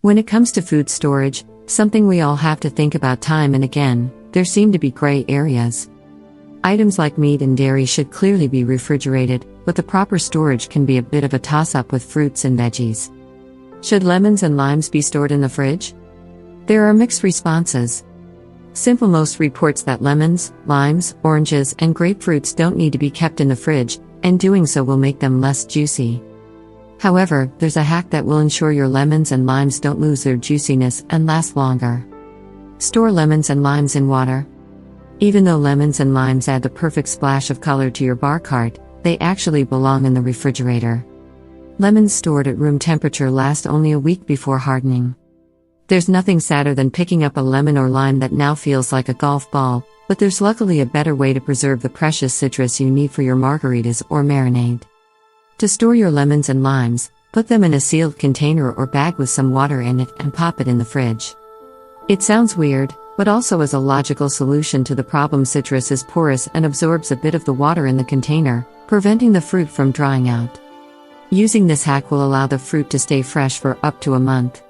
When it comes to food storage, something we all have to think about time and again, there seem to be gray areas. Items like meat and dairy should clearly be refrigerated, but the proper storage can be a bit of a toss-up with fruits and veggies. Should lemons and limes be stored in the fridge? There are mixed responses. SimpleMost reports that lemons, limes, oranges, and grapefruits don't need to be kept in the fridge, and doing so will make them less juicy. However, there's a hack that will ensure your lemons and limes don't lose their juiciness and last longer. Store lemons and limes in water. Even though lemons and limes add the perfect splash of color to your bar cart, they actually belong in the refrigerator. Lemons stored at room temperature last only a week before hardening. There's nothing sadder than picking up a lemon or lime that now feels like a golf ball, but there's luckily a better way to preserve the precious citrus you need for your margaritas or marinade. To store your lemons and limes, put them in a sealed container or bag with some water in it and pop it in the fridge. It sounds weird, but also is a logical solution to the problem. Citrus is porous and absorbs a bit of the water in the container, preventing the fruit from drying out. Using this hack will allow the fruit to stay fresh for up to a month.